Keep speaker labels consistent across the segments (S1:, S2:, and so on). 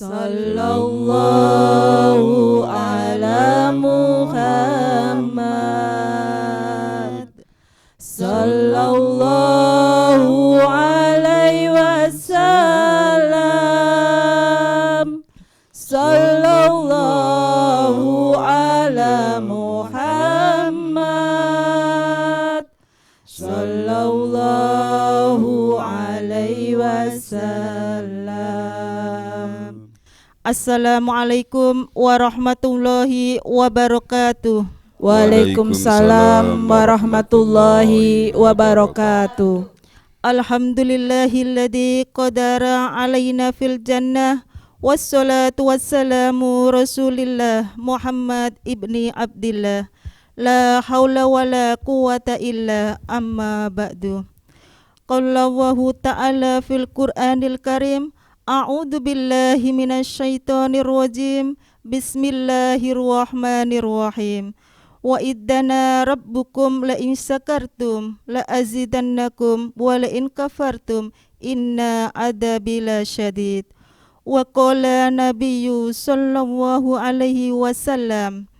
S1: Sallallahu ala Muhammad. Sallallahu alaihi wasallam. Sallallahu ala Muhammad. Sallallahu alaihi wasallam. Assalamualaikum warahmatullahi wabarakatuh. Waalaikumsalam warahmatullahi wabarakatuh. Alhamdulillahilladzi qadara alaina fil jannah. Wassalatu wassalamu rasulillah Muhammad ibni Abdillah. La haula wala quwata illa amma ba'du. Qala Allahu ta'ala fil Qur'anil Karim. A'udzu billahi minasyaitonir rajim. Bismillahirrahmanirrahim. Wa iddana rabbukum la in syakartum la azidannakum wa la in kafartum inna adabi lasyadid. Wa qala nabiyyu sallallahu alaihi wasallam,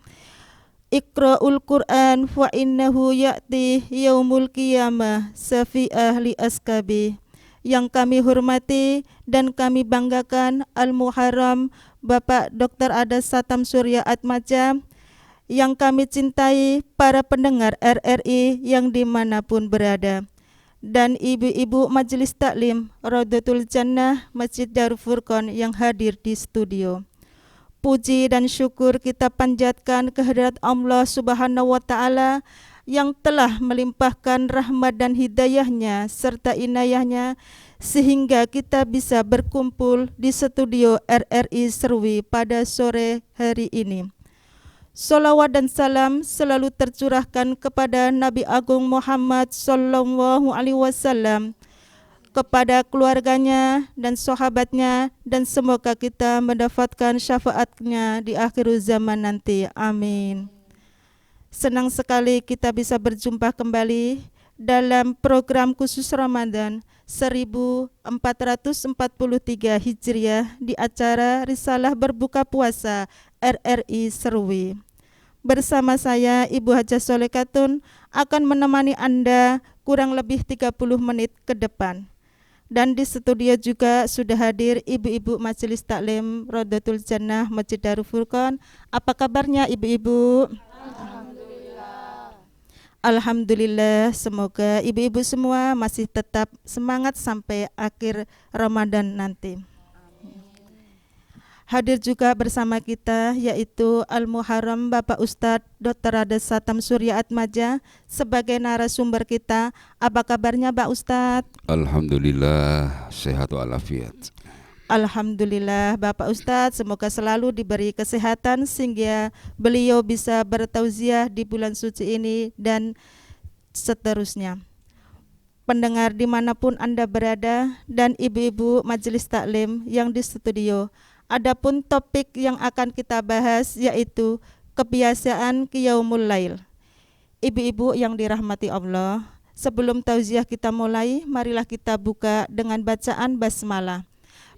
S1: Iqra'ul Qur'an fa innahu ya'ti yaumul qiyamah safi ahli askabi. Yang kami hormati dan kami banggakan Al-Muharram Bapak Dr. Ada Satam Surya Atmaja, yang kami cintai para pendengar RRI yang dimanapun berada, dan ibu-ibu Majelis Taklim Rodotul Jannah Masjid Darul Furqan yang hadir di studio. Puji dan syukur kita panjatkan kehadirat Allah Subhanahu wa Ta'ala yang telah melimpahkan rahmat dan hidayahnya serta inayahnya sehingga kita bisa berkumpul di studio RRI Serwi pada sore hari ini. Salawat dan salam selalu tercurahkan kepada Nabi Agung Muhammad sallallahu alaihi wasallam, kepada keluarganya dan sahabatnya, dan semoga kita mendapatkan syafaatnya di akhir zaman nanti. Amin. Senang sekali kita bisa berjumpa kembali dalam program khusus Ramadan 1443 Hijriah di acara Risalah Berbuka Puasa RRI Serwi. Bersama saya Ibu Hajah Solekatun akan menemani Anda kurang lebih 30 menit ke depan. Dan di studio juga sudah hadir ibu-ibu Majelis Taklim Rodotul Jannah Masjid Darul Furqan. Apa kabarnya ibu-ibu? Alhamdulillah, semoga ibu-ibu semua masih tetap semangat sampai akhir Ramadan nanti. Hadir juga bersama kita yaitu Al-Muharram Bapak Ustadz Dr. Ada Satam Surya Atmaja sebagai narasumber kita. Apa kabarnya Pak Ustadz?
S2: Alhamdulillah, sehat walafiat.
S1: Alhamdulillah Bapak Ustadz, semoga selalu diberi kesehatan sehingga beliau bisa bertauziah di bulan suci ini dan seterusnya. Pendengar dimanapun Anda berada dan ibu-ibu Majelis Taklim yang di studio, adapun topik yang akan kita bahas yaitu kebiasaan Qiyamul Lail. Ibu-ibu yang dirahmati Allah, sebelum tauziah kita mulai, marilah kita buka dengan bacaan basmalah.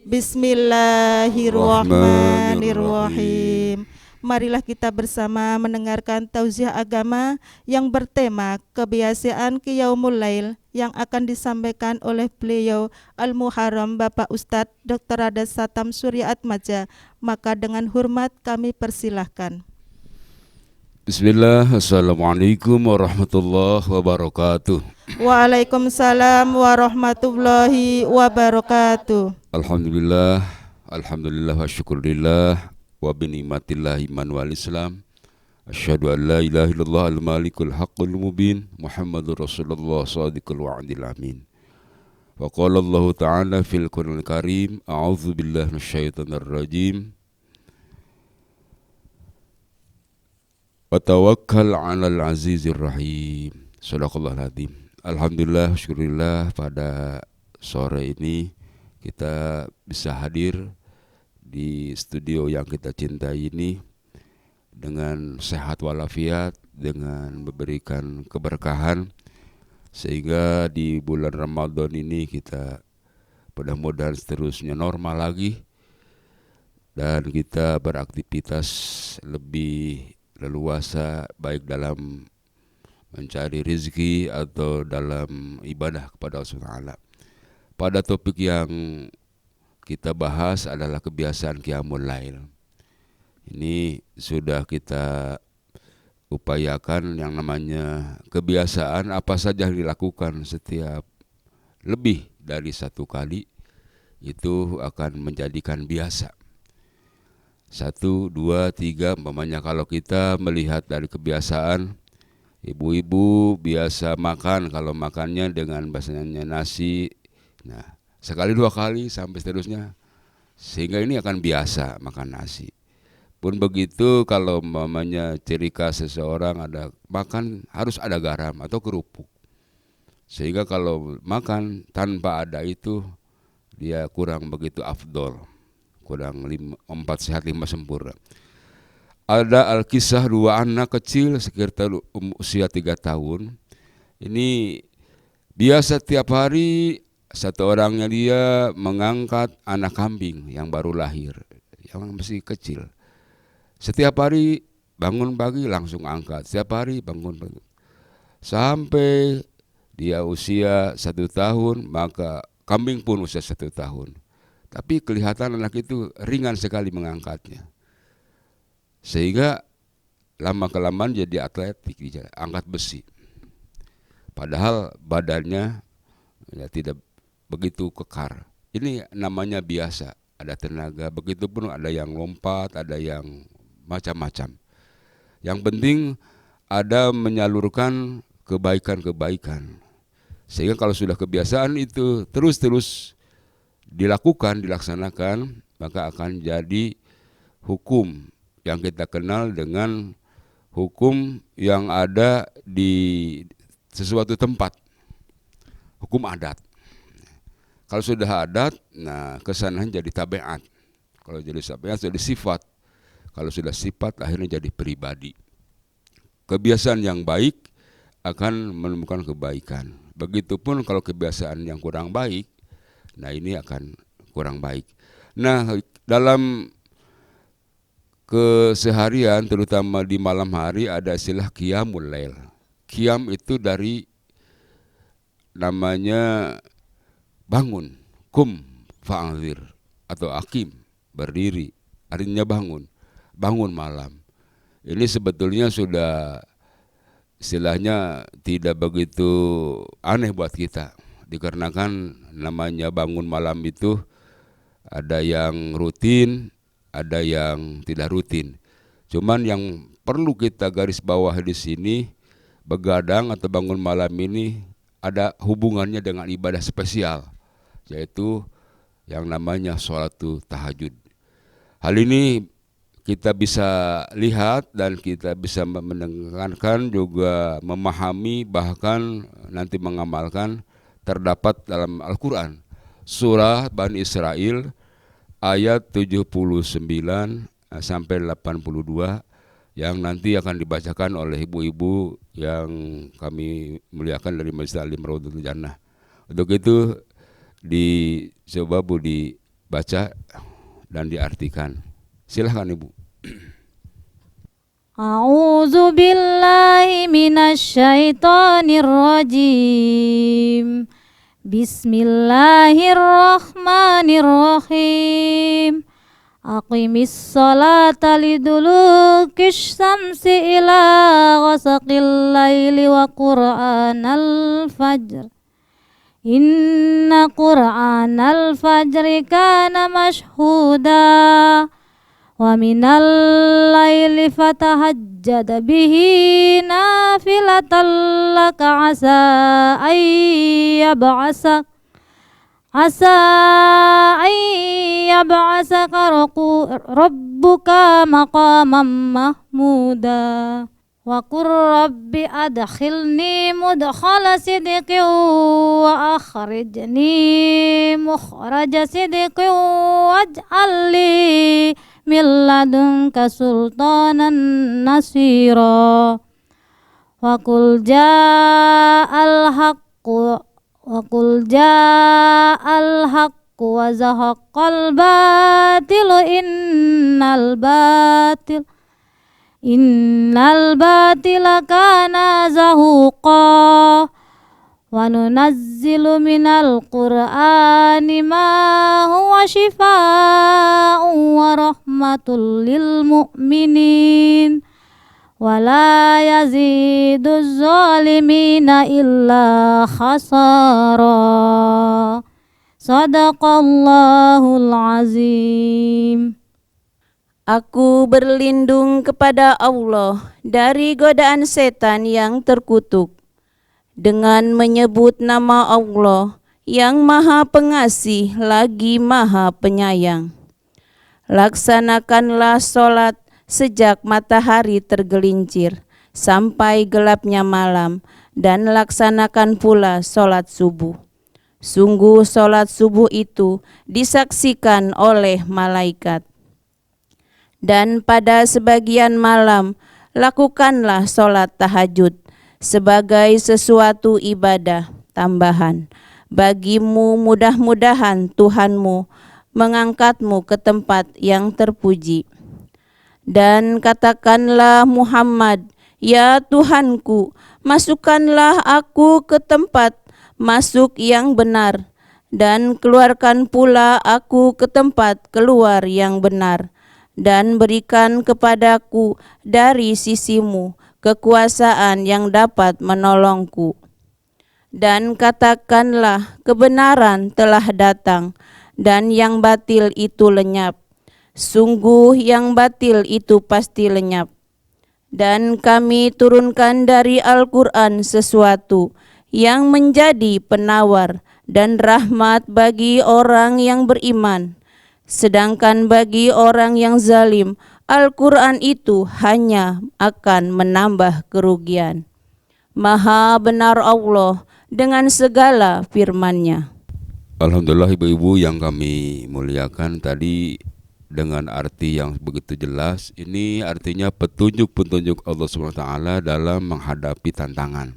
S1: Bismillahirrahmanirrahim. Marilah kita bersama mendengarkan tauziah agama yang bertema kebiasaan Qiyamul Lail yang akan disampaikan oleh beliau Al-Muharram Bapak Ustadz Dr. Ada Satam Surya Atmaja. Maka dengan hormat kami persilahkan.
S2: Bismillah, assalamualaikum warahmatullahi wabarakatuh.
S1: Waalaikumsalam warahmatullahi wabarakatuh.
S2: Alhamdulillah, alhamdulillah wa syukurillah wa binimatillah iman wal islam. Asyhadu an la ilaha illallah al-malikul haqqul mubin Muhammadur Rasulullah shadiqul wa'dil amin. Wa qala Allah ta'ala fil Qur'anil Karim, a'udzu billahi minasyaitonir rajim. Wa tawakkal 'alal azizir rahim. Shadaqallahul azim. Alhamdulillah, syukurillah pada sore ini kita bisa hadir di studio yang kita cintai ini dengan sehat walafiat, dengan memberikan keberkahan, sehingga di bulan Ramadan ini kita mudah-mudahan seterusnya normal lagi, dan kita beraktivitas lebih leluasa baik dalam mencari rezeki atau dalam ibadah kepada Allah SWT. Pada topik yang kita bahas adalah kebiasaan qiyamul lail. Ini sudah kita upayakan yang namanya kebiasaan apa saja yang dilakukan setiap lebih dari satu kali itu akan menjadikan biasa. 1, 2, 3 umpamanya kalau kita melihat dari kebiasaan ibu-ibu biasa makan, kalau makannya dengan bahasanya nasi, nah sekali 2 kali sampai seterusnya, sehingga ini akan biasa makan nasi. Pun begitu kalau umpamanya ciri khas seseorang ada makan harus ada garam atau kerupuk, sehingga kalau makan tanpa ada itu dia kurang begitu afdol, kurang 4 sehat 5 sempurna. Ada Al-Kisah 2 anak kecil sekitar usia 3 tahun. Ini biasa tiap hari satu orangnya dia mengangkat anak kambing yang baru lahir, yang masih kecil. Setiap hari bangun pagi langsung angkat, setiap hari bangun pagi. Sampai dia usia 1 tahun, maka kambing pun usia 1 tahun. Tapi kelihatan anak itu ringan sekali mengangkatnya. Sehingga lama-kelamaan jadi atletik, angkat besi. Padahal badannya ya tidak begitu kekar. Ini namanya biasa, ada tenaga. Begitupun ada yang lompat, ada yang macam-macam. Yang penting ada menyalurkan kebaikan-kebaikan. Sehingga kalau sudah kebiasaan itu terus-terus dilaksanakan, maka akan jadi hukum yang kita kenal dengan hukum yang ada di sesuatu tempat, hukum adat. Kalau sudah adat, nah kesanahan jadi tabiat. Kalau jadi tabiat jadi sifat. Kalau sudah sifat akhirnya jadi pribadi. Kebiasaan yang baik akan menemukan kebaikan. Begitupun kalau kebiasaan yang kurang baik, nah ini akan kurang baik. Nah dalam keseharian terutama di malam hari ada istilah qiyamul lail. Qiyam itu dari namanya bangun, kum fa'anzir atau akim, berdiri, artinya bangun malam. Ini sebetulnya sudah istilahnya tidak begitu aneh buat kita, dikarenakan namanya bangun malam itu ada yang rutin, ada yang tidak rutin. Cuman yang perlu kita garis bawah di sini, begadang atau bangun malam ini ada hubungannya dengan ibadah spesial, yaitu yang namanya sholatu tahajud. Hal ini kita bisa lihat dan kita bisa mendengarkan, juga memahami, bahkan nanti mengamalkan. Terdapat dalam Al-Quran surah Bani Israel ayat 79 sampai 82 yang nanti akan dibacakan oleh ibu-ibu yang kami muliakan dari Majelis Ta'lim Raudhatul Jannah. Untuk itu coba Bu dibaca dan diartikan. Silahkan Ibu.
S3: A'udzu billahi minasyaitonir rajim. Bismillahirrahmanirrahim. Aqimis sholata lidulukis syamsi ila ghasaqil laili wa qur'anal fajr. Inna qur'anal fajri kana mashhuda. Wa minal laili fatahajjad bihi nafilatan laka asa ayyab'asaka rabbuka maqamam mahmuda. Wa qur rabbi adkhilni mudkhala sidqin wa akhrijni mukhraja sidqin waj'al li min ladunka sultanan nasira. Wa qul ja'al haqqu wa zahaqal batilu innal batila kana zahuqa wa nunazzilu minal qur'ani ma huwa shifaa'un wa rahmatul lil mu'minin wa la yazidu zalimina illa khasara. Sadaqallahul azim.
S4: Aku berlindung kepada Allah dari godaan setan yang terkutuk dengan menyebut nama Allah yang Maha Pengasih lagi Maha Penyayang. Laksanakanlah sholat sejak matahari tergelincir sampai gelapnya malam, dan laksanakan pula sholat subuh. Sungguh sholat subuh itu disaksikan oleh malaikat. Dan pada sebagian malam lakukanlah sholat tahajud sebagai sesuatu ibadah tambahan bagimu. Mudah-mudahan Tuhanmu mengangkatmu ke tempat yang terpuji. Dan katakanlah Muhammad, ya Tuhanku, masukkanlah aku ke tempat masuk yang benar, dan keluarkan pula aku ke tempat keluar yang benar, dan berikan kepadaku dari sisimu kekuasaan yang dapat menolongku. Dan katakanlah kebenaran telah datang, dan yang batil itu lenyap. Sungguh yang batil itu pasti lenyap. Dan kami turunkan dari Al-Quran sesuatu yang menjadi penawar dan rahmat bagi orang yang beriman. Sedangkan bagi orang yang zalim, Al-Quran itu hanya akan menambah kerugian. Maha benar Allah dengan segala firman-Nya.
S2: Alhamdulillah ibu-ibu yang kami muliakan, tadi dengan arti yang begitu jelas. Ini artinya petunjuk-petunjuk Allah SWT dalam menghadapi tantangan.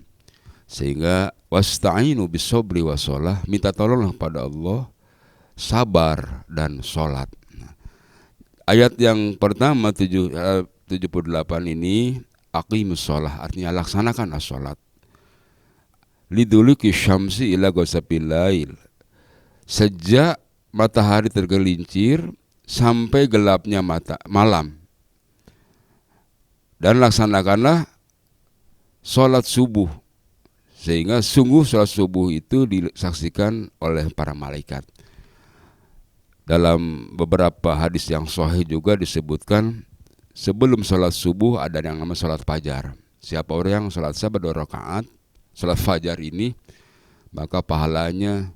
S2: Sehingga wasta'inu bisobri wassalah, minta tolonglah pada Allah, sabar dan sholat. Ayat yang pertama 78 ini, aqimus sholah, artinya laksanakanlah sholat. Liduluki syamsi ila ghasaqil lail, sejak matahari tergelincir sampai gelapnya malam. Dan laksanakanlah sholat subuh, sehingga sungguh sholat subuh itu disaksikan oleh para malaikat. Dalam beberapa hadis yang sahih juga disebutkan, sebelum sholat subuh ada yang namanya sholat fajar. Siapa orang yang sholat sahabat 2 rakaat, sholat fajar ini, maka pahalanya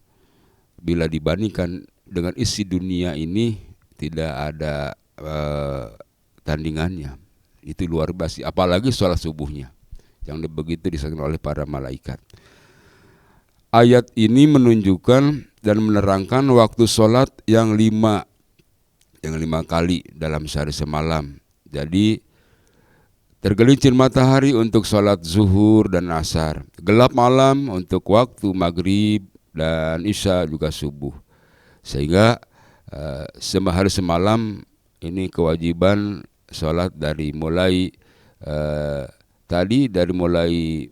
S2: bila dibandingkan dengan isi dunia ini tidak ada tandingannya. Itu luar biasa, apalagi sholat subuhnya yang begitu disaksikan oleh para malaikat. Ayat ini menunjukkan dan menerangkan waktu sholat yang 5 kali dalam sehari semalam. Jadi tergelincir matahari untuk sholat zuhur dan asar, gelap malam untuk waktu maghrib dan isya juga subuh. Sehingga sehari semalam ini kewajiban sholat dari mulai dari mulai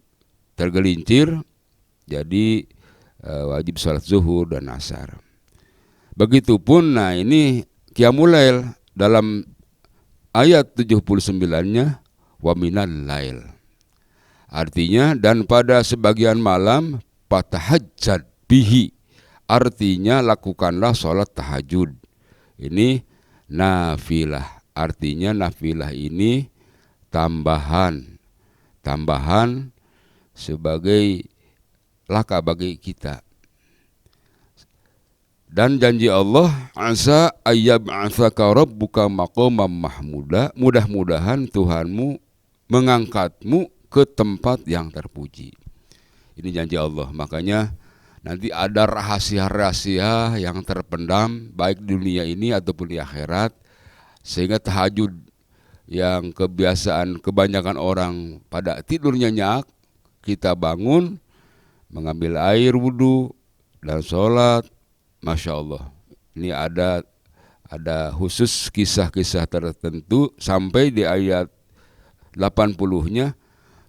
S2: tergelincir, jadi wajib sholat zuhur dan asar. Begitupun, nah ini qiyamul lail dalam ayat 79-nya, wa minal lail, artinya dan pada sebagian malam fatahajjad bihi, artinya lakukanlah sholat tahajud. Ini nafilah, artinya nafilah ini tambahan sebagai laka bagi kita. Dan janji Allah, asa ayyab'atsaka rabbuka maqaman mahmuda, mudah-mudahan Tuhanmu mengangkatmu ke tempat yang terpuji. Ini janji Allah. Makanya nanti ada rahasia-rahasia yang terpendam baik di dunia ini ataupun di akhirat, sehingga tahajud yang kebanyakan orang pada tidur nyenyak, kita bangun mengambil air wudu dan sholat, Masya Allah, Ini ada khusus kisah-kisah tertentu sampai di ayat 80-nya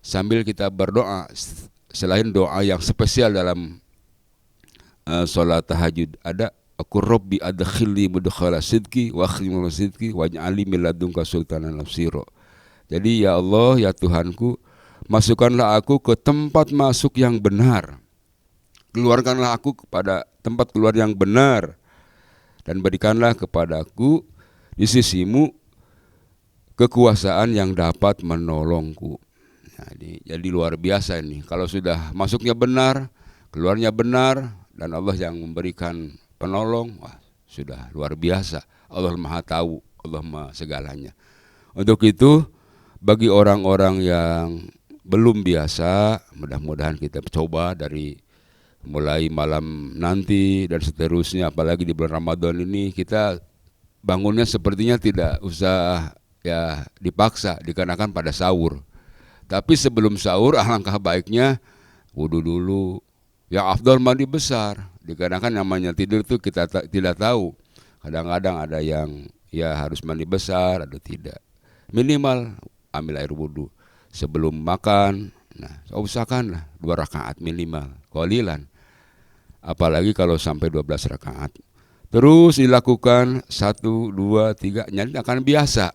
S2: sambil kita berdoa. Selain doa yang spesial dalam sholat tahajud, ada Aku Rabbi adkhilni mudkhala sidqi wa akhrimul sidqi waj'alni min ladunka sultanan nasira. Jadi ya Allah, ya Tuhanku, masukkanlah aku ke tempat masuk yang benar. Keluarkanlah aku kepada tempat keluar yang benar. Dan berikanlah kepadaku di sisimu kekuasaan yang dapat menolongku. Jadi luar biasa ini. Kalau sudah masuknya benar, keluarnya benar, dan Allah yang memberikan penolong, wah, sudah luar biasa. Allah Maha Tahu, Allah Maha segalanya. Untuk itu, bagi orang-orang yang belum biasa, mudah-mudahan kita coba dari mulai malam nanti dan seterusnya, apalagi di bulan Ramadan ini kita bangunnya sepertinya tidak usah ya dipaksa, dikarenakan pada sahur. Tapi sebelum sahur alangkah baiknya wudu dulu. Yang afdal mandi besar, dikarenakan namanya tidur itu kita tidak tahu. Kadang-kadang ada yang ya harus mandi besar, ada tidak. Minimal ambil air wudu sebelum makan. Nah, usahakanlah 2 rakaat minimal, qalilan. Apalagi kalau sampai 12 rakaat. Terus dilakukan 1, 2, 3, nanti akan biasa.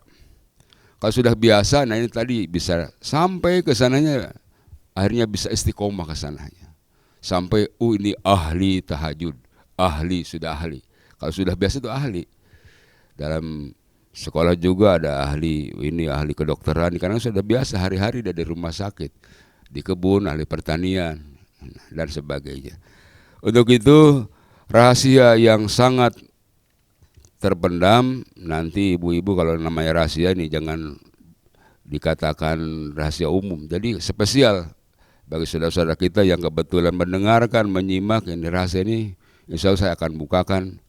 S2: Kalau sudah biasa, nah ini tadi bisa sampai ke sananya, akhirnya bisa istiqomah ke sananya. Sampai ini ahli tahajud, sudah ahli. Kalau sudah biasa itu ahli. Dalam sekolah juga ada ahli, ini ahli kedokteran, karena sudah biasa hari-hari dari rumah sakit, di kebun, ahli pertanian, dan sebagainya. Untuk itu rahasia yang sangat terpendam, nanti ibu-ibu kalau namanya rahasia ini jangan dikatakan rahasia umum. Jadi spesial bagi saudara-saudara kita yang kebetulan mendengarkan, menyimak ini rahasia ini, insya Allah saya akan bukakan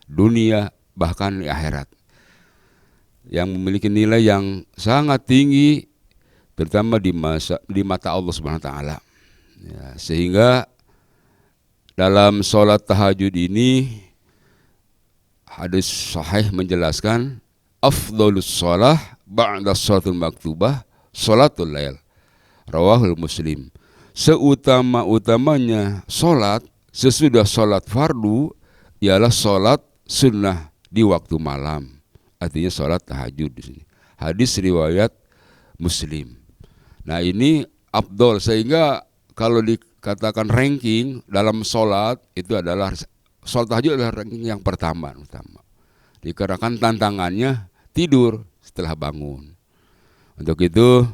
S2: dunia bahkan di akhirat yang memiliki nilai yang sangat tinggi, terutama di mata Allah Subhanahu wa taala. Ya, sehingga dalam sholat tahajud ini hadis sahih menjelaskan afdhalus shalah ba'da sholatul maktubah sholatul lail, rawahul Muslim. Seutama-utamanya sholat sesudah sholat fardu ialah sholat sunnah di waktu malam, artinya sholat tahajud di sini. Hadis riwayat Muslim. Nah ini afdal, sehingga kalau dikatakan ranking dalam sholat itu adalah sholat tahajud adalah ranking yang pertama. Dikarenakan tantangannya tidur setelah bangun. Untuk itu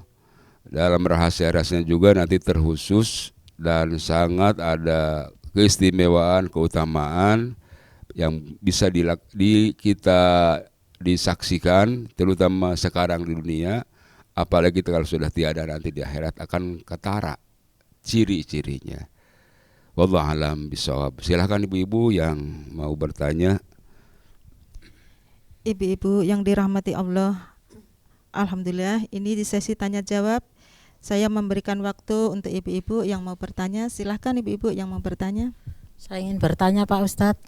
S2: dalam rahasia-rahasianya juga nanti terkhusus dan sangat ada keistimewaan, keutamaan yang bisa kita disaksikan, terutama sekarang di dunia, apalagi kalau sudah tiada nanti di akhirat akan ketara ciri-cirinya. Wallahu a'lam bishawab. Silakan ibu-ibu yang mau bertanya.
S1: Ibu-ibu yang dirahmati Allah, alhamdulillah ini di sesi tanya jawab saya memberikan waktu untuk ibu-ibu yang mau bertanya. Silahkan ibu-ibu yang mau bertanya.
S5: Saya ingin bertanya Pak Ustadz.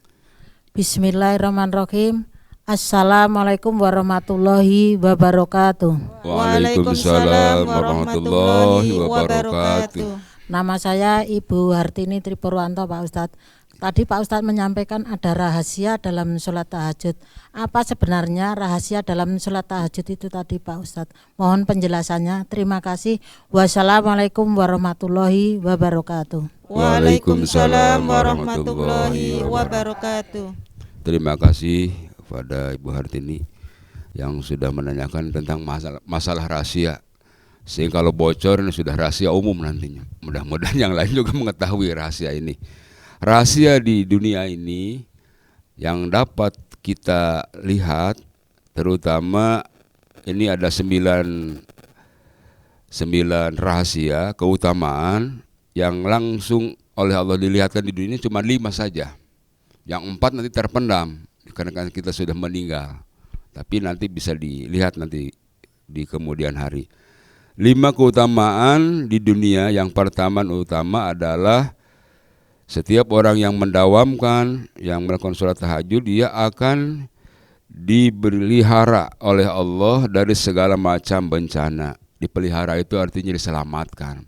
S5: Bismillahirrahmanirrahim. Assalamualaikum warahmatullahi wabarakatuh.
S2: Waalaikumsalam warahmatullahi wabarakatuh.
S5: Nama saya Ibu Hartini Tripurwanto Pak Ustadz. Tadi Pak Ustadz menyampaikan ada rahasia dalam sholat tahajud. Apa sebenarnya rahasia dalam sholat tahajud itu tadi Pak Ustadz? Mohon penjelasannya. Terima kasih. Wassalamualaikum warahmatullahi wabarakatuh.
S2: Waalaikumsalam warahmatullahi
S1: wabarakatuh.
S2: Terima kasih kepada Ibu Hartini yang sudah menanyakan tentang masalah rahasia. Sehingga kalau bocor ini sudah rahasia umum nantinya. Mudah-mudahan yang lain juga mengetahui rahasia ini. Rahasia di dunia ini yang dapat kita lihat, terutama ini ada 9 rahasia keutamaan yang langsung oleh Allah dilihatkan di dunia cuma 5 saja. Yang 4 nanti terpendam karena kita sudah meninggal. Tapi nanti bisa dilihat nanti di kemudian hari. 5 keutamaan di dunia. Yang pertama utama adalah Setiap orang yang mendawamkan, yang melakukan sholat tahajud, dia akan dipelihara oleh Allah dari segala macam bencana. Dipelihara itu artinya diselamatkan.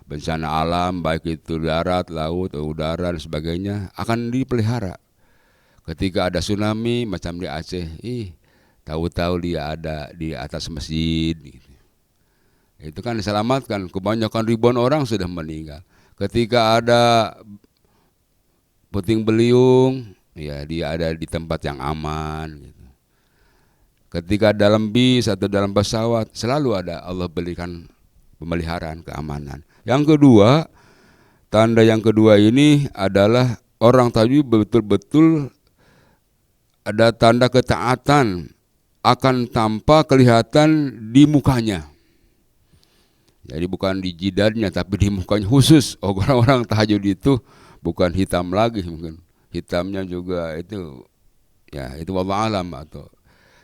S2: Bencana alam, baik itu darat, laut, udara, dan sebagainya, akan dipelihara. Ketika ada tsunami, macam di Aceh, tahu-tahu dia ada di atas masjid. Gitu. Itu kan diselamatkan. Kebanyakan ribuan orang sudah meninggal. Ketika ada puting beliung, ya dia ada di tempat yang aman. Gitu. Ketika dalam bis atau dalam pesawat, selalu ada Allah berikan pemeliharaan, keamanan. Yang kedua, tanda yang kedua ini adalah orang tadi betul-betul ada tanda ketaatan akan tanpa kelihatan di mukanya. Jadi bukan di jidatnya tapi di mukanya khusus. Orang-orang tahajud itu bukan hitam lagi mungkin. Hitamnya juga itu ya itu wallahu alam atau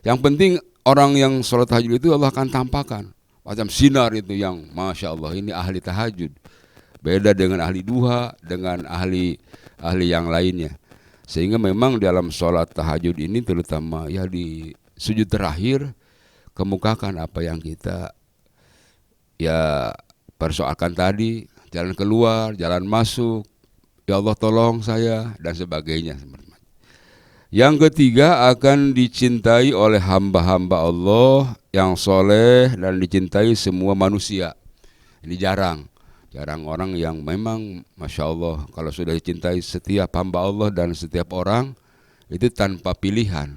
S2: yang penting orang yang sholat tahajud itu Allah akan tampakkan. Macam sinar itu yang Masya Allah ini ahli tahajud. Beda dengan ahli duha, dengan ahli yang lainnya. Sehingga memang dalam sholat tahajud ini terutama ya di sujud terakhir kemukakan apa yang kita ya persoalkan tadi, jalan keluar, jalan masuk, ya Allah tolong saya dan sebagainya. Yang ketiga akan dicintai oleh hamba-hamba Allah yang soleh dan dicintai semua manusia. Ini jarang orang yang memang Masya Allah kalau sudah dicintai setiap hamba Allah dan setiap orang itu tanpa pilihan.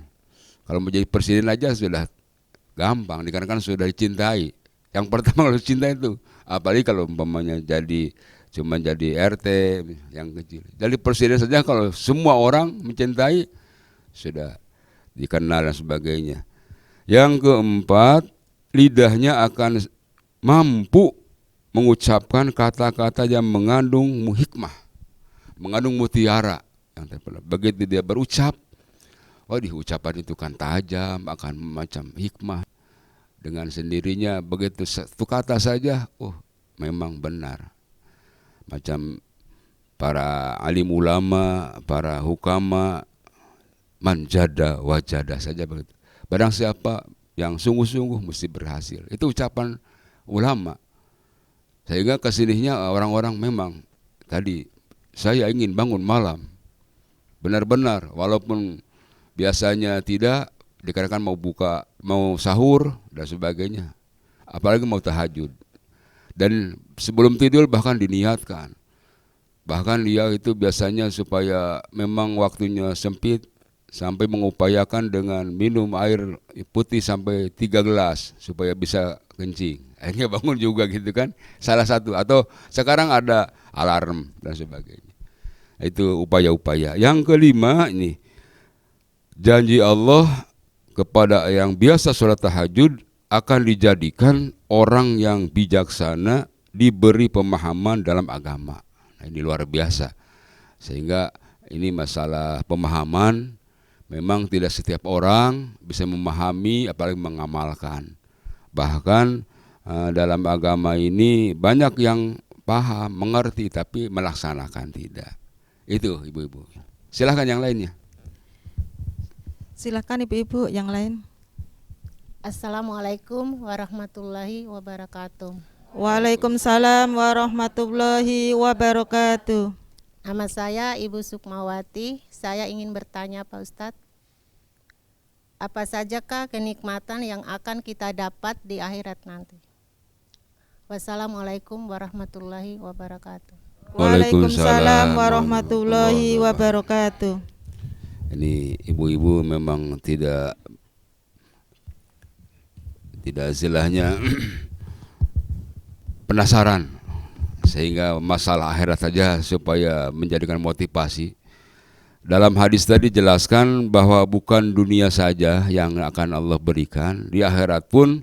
S2: Kalau menjadi presiden aja sudah gampang dikarenakan sudah dicintai. Yang pertama harus cinta itu, apalagi kalau umpamanya cuma jadi RT yang kecil. Jadi presiden saja kalau semua orang mencintai sudah dikenal dan sebagainya. Yang keempat, lidahnya akan mampu mengucapkan kata-kata yang mengandung hikmah, mengandung mutiara. Begitu dia berucap, di ucapan itu kan tajam, akan macam hikmah. Dengan sendirinya begitu satu kata saja, memang benar. Macam para alim ulama, para hukama, manjada wajada saja begitu. Barang siapa yang sungguh-sungguh mesti berhasil. Itu ucapan ulama. Sehingga kesininya orang-orang memang tadi saya ingin bangun malam. Benar-benar walaupun biasanya tidak dikarenakan mau sahur dan sebagainya, apalagi mau tahajud. Dan sebelum tidur bahkan diniatkan. Bahkan dia itu biasanya supaya memang waktunya sempit sampai mengupayakan dengan minum air putih sampai 3 gelas supaya bisa kencing. Akhirnya bangun juga gitu kan. Salah satu atau sekarang ada alarm dan sebagainya. Itu upaya-upaya. Yang kelima ini janji Allah kepada yang biasa sholat tahajud akan dijadikan orang yang bijaksana, diberi pemahaman dalam agama. Nah, ini luar biasa. Sehingga ini masalah pemahaman, memang tidak setiap orang bisa memahami apalagi mengamalkan. Bahkan dalam agama ini banyak yang paham, mengerti tapi melaksanakan tidak. Itu ibu-ibu. Silahkan yang lainnya.
S1: Silakan ibu-ibu yang lain.
S6: Assalamualaikum warahmatullahi wabarakatuh.
S1: Waalaikumsalam warahmatullahi wabarakatuh.
S6: Nama saya Ibu Sukmawati. Saya ingin bertanya Pak Ustadz, apa sajakah kenikmatan yang akan kita dapat di akhirat nanti? Wassalamualaikum warahmatullahi wabarakatuh.
S1: Waalaikumsalam warahmatullahi wabarakatuh.
S2: Ini ibu-ibu memang tidak istilahnya penasaran sehingga masalah akhirat saja supaya menjadikan motivasi. Dalam hadis tadi jelaskan bahwa bukan dunia saja yang akan Allah berikan, di akhirat pun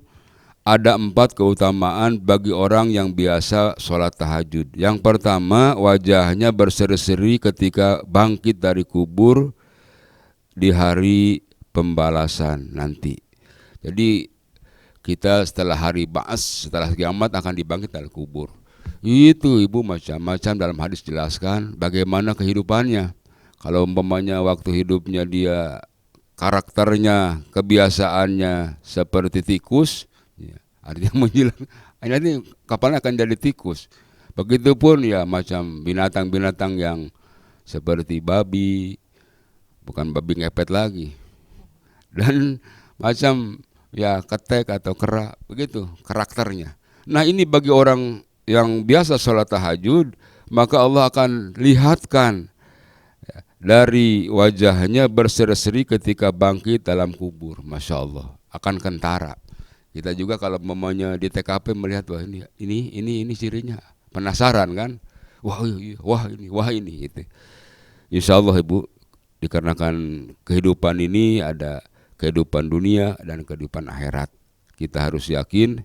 S2: ada 4 keutamaan bagi orang yang biasa sholat tahajud. Yang pertama, wajahnya berseri-seri ketika bangkit dari kubur di hari pembalasan nanti. Jadi kita setelah hari ba'as, setelah kiamat akan dibangkit dari kubur. Itu ibu macam-macam dalam hadis jelaskan bagaimana kehidupannya. Kalau umpamanya waktu hidupnya dia karakternya, kebiasaannya seperti tikus, ya, artinya menjilat, nanti kapalnya akan jadi tikus. Begitupun ya macam binatang-binatang yang seperti babi, bukan babi ngepet lagi, dan macam ya ketek atau kera, begitu karakternya. Nah ini bagi orang yang biasa sholat tahajud, maka Allah akan lihatkan ya, dari wajahnya berseri-seri ketika bangkit dalam kubur. Masya Allah, akan kentara. Kita juga kalau mamanya di TKP melihat wah ini cirinya, penasaran kan? Wah ini gitu. Insya Allah ibu, dikarenakan kehidupan ini ada kehidupan dunia dan kehidupan akhirat. Kita harus yakin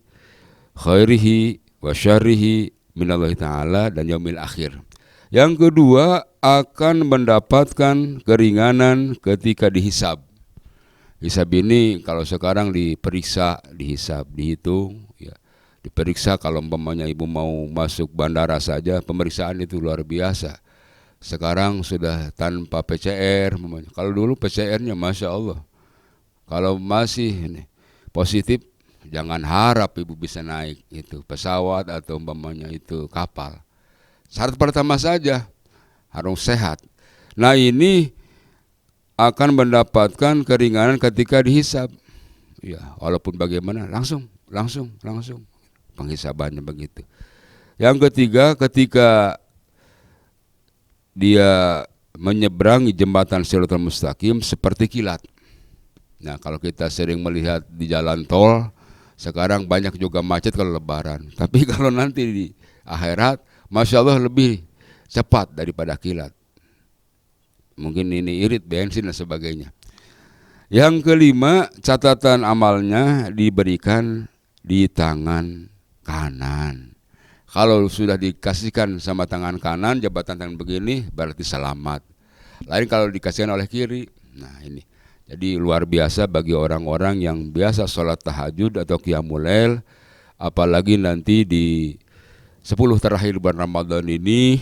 S2: khairihi wa syarrihi minallahi ta'ala dan yaumil akhir. Yang kedua, akan mendapatkan keringanan ketika dihisab. Hisab ini kalau sekarang diperiksa, dihisab, dihitung, ya. Diperiksa kalau umpamanya ibu mau masuk bandara saja, pemeriksaan itu luar biasa. Sekarang sudah tanpa PCR. Kalau dulu PCR-nya Masya Allah. Kalau masih positif, jangan harap ibu bisa naik itu pesawat atau umpamanya itu kapal. Syarat pertama saja harus sehat. Nah ini akan mendapatkan keringanan ketika dihisab. Ya, walaupun bagaimana langsung penghisabannya begitu. Yang ketiga, ketika dia menyeberangi jembatan Shiratal Mustaqim seperti kilat. Nah, kalau kita sering melihat di jalan tol sekarang banyak juga macet kalau lebaran. Tapi kalau nanti di akhirat, Masya Allah lebih cepat daripada kilat. Mungkin ini irit bensin dan sebagainya. Yang kelima, catatan amalnya diberikan di tangan kanan. Kalau sudah dikasihkan sama tangan kanan, jabatan tangan begini, berarti selamat. Lain kalau dikasihkan oleh kiri. Nah ini. Jadi luar biasa bagi orang-orang yang biasa sholat tahajud atau qiyamul lail, apalagi nanti di 10 terakhir bulan Ramadan ini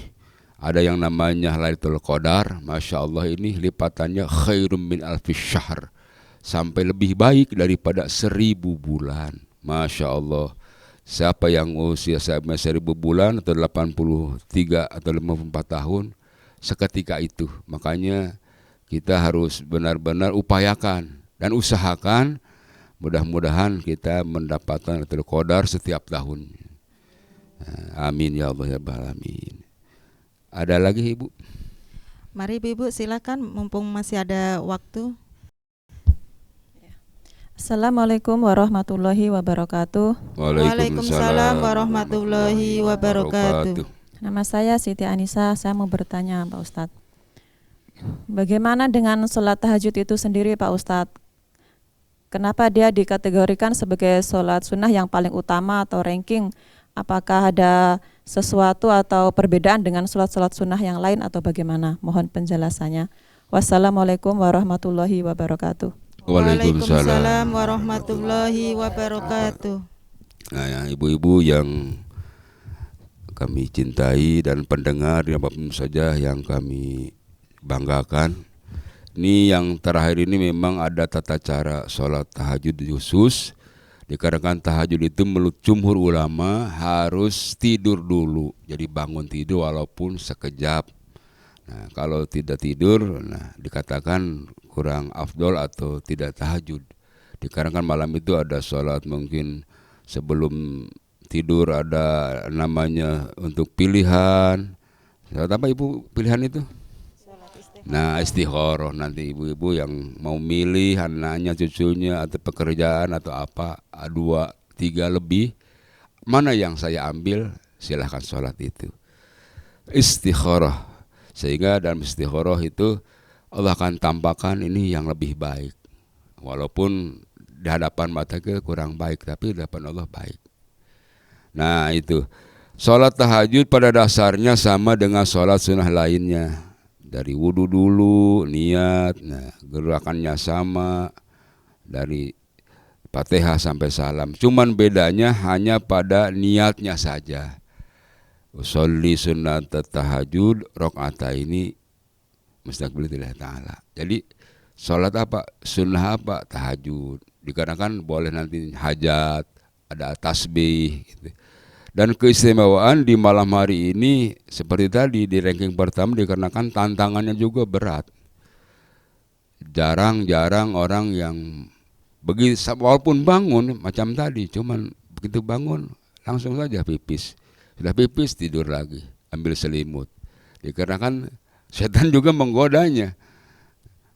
S2: ada yang namanya Lailatul Qadar. Masya Allah, ini lipatannya khairum min alfis syahr, sampai lebih baik daripada 1000 bulan. Masya Allah. Siapa yang usia 1000 bulan atau 83 atau 54 tahun, seketika itu. Makanya kita harus benar-benar upayakan dan usahakan, mudah-mudahan kita mendapatkan Lailatul Qadar setiap tahun. Amin ya Allah ya Rabbal alamin. Ada lagi ibu?
S1: Mari ibu silakan mumpung masih ada waktu.
S7: Assalamualaikum warahmatullahi wabarakatuh.
S1: Waalaikumsalam warahmatullahi wabarakatuh.
S7: Nama saya Siti Anissa. Saya mau bertanya Pak Ustadz, bagaimana dengan sholat tahajud itu sendiri Pak Ustadz? Kenapa dia dikategorikan sebagai sholat sunnah yang paling utama atau ranking? Apakah ada sesuatu atau perbedaan dengan sholat-sholat sunnah yang lain atau bagaimana? Mohon penjelasannya. Wassalamualaikum warahmatullahi wabarakatuh.
S1: Waalaikumsalam warahmatullahi wabarakatuh.
S2: Nah ya, ibu-ibu yang kami cintai dan pendengar apapun saja yang kami banggakan, ini yang terakhir ini memang ada tata cara sholat tahajud khusus. Dikarenakan tahajud itu menurut jumhur ulama harus tidur dulu, jadi bangun tidur walaupun sekejap. Nah, kalau tidak tidur, nah dikatakan kurang afdol atau tidak tahajud. Dikarenakan malam itu ada sholat mungkin sebelum tidur ada namanya untuk pilihan. Sholat apa ibu pilihan itu? Nah istikharah, nanti ibu-ibu yang mau milih anaknya, cucunya atau pekerjaan atau apa 2-3 lebih, mana yang saya ambil, silahkan sholat itu istikharah. Sehingga dalam istikharah itu Allah akan tampakkan ini yang lebih baik, walaupun di hadapan mata ke kurang baik, tapi di hadapan Allah baik. Nah itu sholat tahajud pada dasarnya sama dengan sholat sunnah lainnya. Dari wudu dulu, niat, nah gerakannya sama, dari Fatihah sampai salam. Cuman bedanya hanya pada niatnya saja. usolli sunnat tahajud rakaataini mustaqbilillah ta'ala. Jadi sholat apa? Sunnah apa? Tahajud. Dikarenakan boleh nanti hajat, ada tasbih gitu. Dan keistimewaan di malam hari ini seperti tadi di ranking pertama dikarenakan tantangannya juga berat. Jarang-jarang orang yang begitu walaupun bangun macam tadi, cuman begitu bangun langsung saja pipis. Sudah pipis tidur lagi, ambil selimut. Dikarenakan setan juga menggodanya.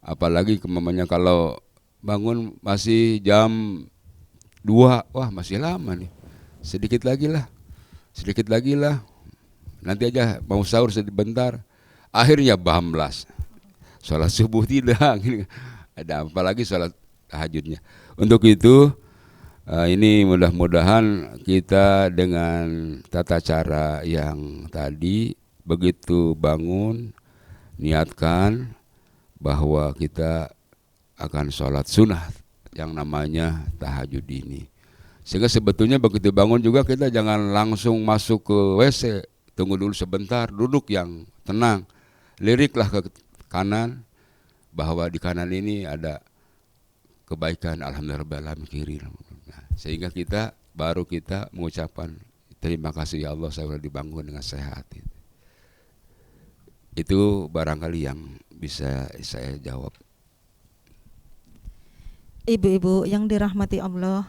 S2: Apalagi kemamanya kalau bangun masih jam 2, wah masih lama nih. Sedikit lagi lah. Nanti aja mau sahur sebentar. Akhirnya bablas. Sholat subuh tidak. Ada apalagi sholat tahajudnya. Untuk itu ini mudah-mudahan kita dengan tata cara yang tadi begitu bangun niatkan bahwa kita akan sholat sunnah yang namanya tahajud ini. Sehingga sebetulnya begitu bangun juga kita jangan langsung masuk ke WC, tunggu dulu sebentar, duduk yang tenang, liriklah ke kanan, bahwa di kanan ini ada kebaikan, alhamdulillah kiri. Nah, sehingga kita mengucapkan terima kasih ya Allah saya sudah dibangun dengan sehat. Itu barangkali yang bisa saya jawab.
S1: Ibu-ibu yang dirahmati Allah,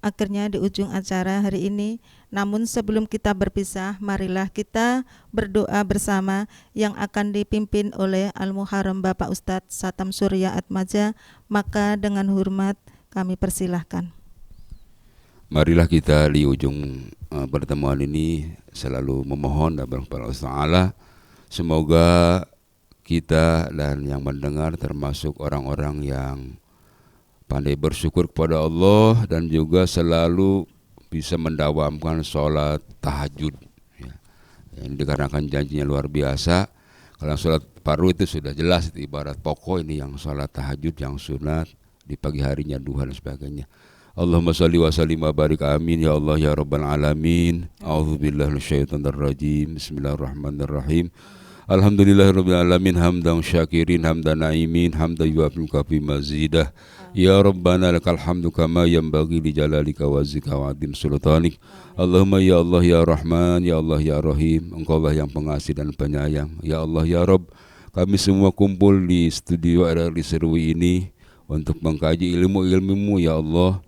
S1: akhirnya di ujung acara hari ini, namun sebelum kita berpisah, marilah kita berdoa bersama yang akan dipimpin oleh Al-Muharram Bapak Ustadz Satam Surya Atmaja. Maka dengan hormat kami persilahkan.
S2: Marilah kita di ujung pertemuan ini selalu memohon kepada Allah Ta'ala, semoga kita dan yang mendengar termasuk orang-orang yang pandai bersyukur kepada Allah dan juga selalu bisa mendawamkan sholat tahajud ya. Yang dikarenakan janjinya luar biasa. Kalau sholat fardu itu sudah jelas, itu ibarat pokok. Ini yang sholat tahajud yang sunat di pagi harinya, duha dan sebagainya. Allahumma sholli wa sallim wa barik amin ya Allah ya rabbal alamin. A'udzubillahi minasyaitonir rajim. Bismillahirrahmanirrahim. Alhamdulillahirabbil alamin hamdan syakirin hamdan naimin hamdan yuwafiqu kafi mazidah. Ya Rabbana lakal hamdu kama yanbaghi li jalalika wa zika wa adim sultanik. Allahumma ya Allah ya Rahman ya Allah ya Rahim, Engkaulah yang pengasih dan penyayang. Ya Allah ya Rabb, kami semua kumpul di studio RRI Serui ini untuk mengkaji ilmu-ilmu-Mu ya Allah,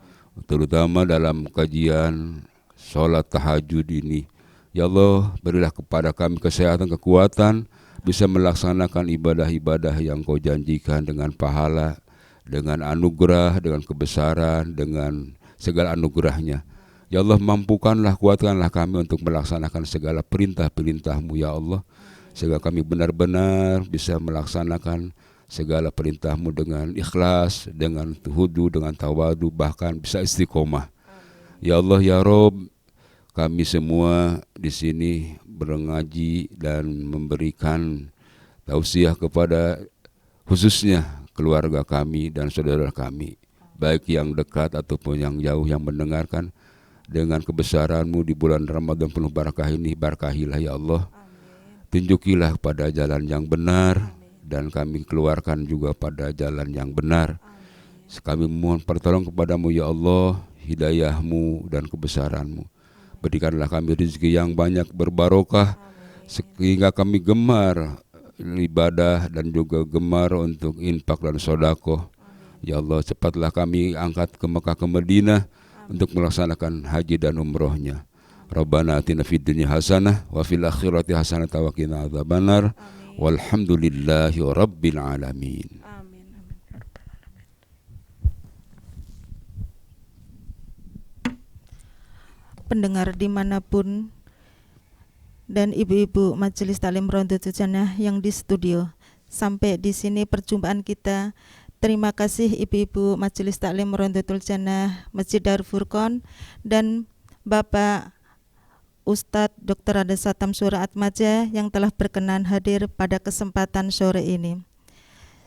S2: terutama dalam kajian sholat tahajud ini. Ya Allah, berilah kepada kami kesehatan, kekuatan, bisa melaksanakan ibadah-ibadah yang Kau janjikan dengan pahala, dengan anugerah, dengan kebesaran, dengan segala anugerahnya. Ya Allah, mampukanlah, kuatkanlah kami untuk melaksanakan segala perintah-perintah-Mu ya Allah, sehingga kami benar-benar bisa melaksanakan segala perintah-Mu dengan ikhlas, dengan hudu, dengan tawadu, bahkan bisa istiqomah. Ya Allah ya Rob, kami semua di sini berengaji dan memberikan tausiah kepada khususnya keluarga kami dan saudara kami, baik yang dekat ataupun yang jauh yang mendengarkan. Dengan kebesaran-Mu di bulan Ramadan penuh barakah ini, berkahilah ya Allah. Tunjukilah pada jalan yang benar dan kami keluarkan juga pada jalan yang benar. Kami mohon pertolongan kepadamu ya Allah, hidayah-Mu dan kebesaran-Mu. Berikanlah kami rezeki yang banyak berbarokah, sehingga kami gemar ibadah dan juga gemar untuk infak dan sedekah. Ya Allah, cepatlah kami angkat ke Mekah ke Madinah untuk melaksanakan haji dan umrohnya. Rabbana atina fid dunya hasanah wa fil akhirati hasanah wa qina adzabannar. Walhamdulillahi rabbil alamin.
S1: Pendengar dimanapun dan ibu-ibu Majelis Taklim Rondatul Jannah yang di studio, sampai di sini perjumpaan kita. Terima kasih ibu-ibu Majelis Taklim Rondatul Jannah Masjid Darul Furqon dan Bapak Ustadz Dr. Ade Satam Surya Atmaja yang telah berkenan hadir pada kesempatan sore ini.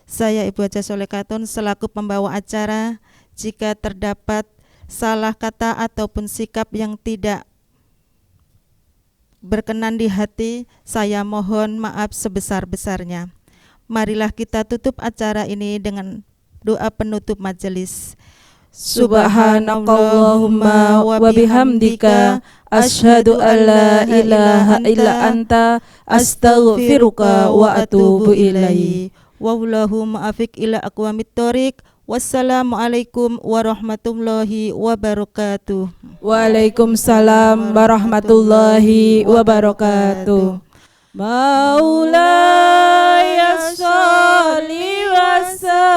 S1: Saya Ibu Haja Solekatun selaku pembawa acara, jika terdapat salah kata ataupun sikap yang tidak berkenan di hati, saya mohon maaf sebesar-besarnya. Marilah kita tutup acara ini dengan doa penutup majelis.
S7: Subhanakallahumma wa bihamdika asyhadu an la ilaha illa anta astaghfiruka wa atubu ilaik.
S1: Wallahu muwaffiq ila aqwamit thoriq. Wassalamualaikum warahmatullahi wabarakatuh.
S7: Waalaikumsalam warahmatullahi wabarakatuh. Maulaya sholli wa sallim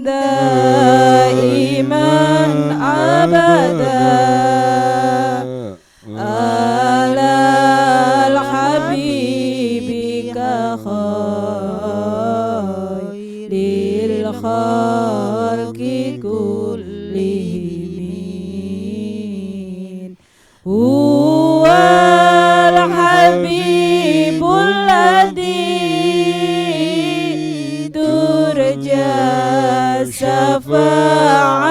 S7: daiman abada alal habibika khairil khalqi kullihim. Huwal habibul ladzi turja syafa'a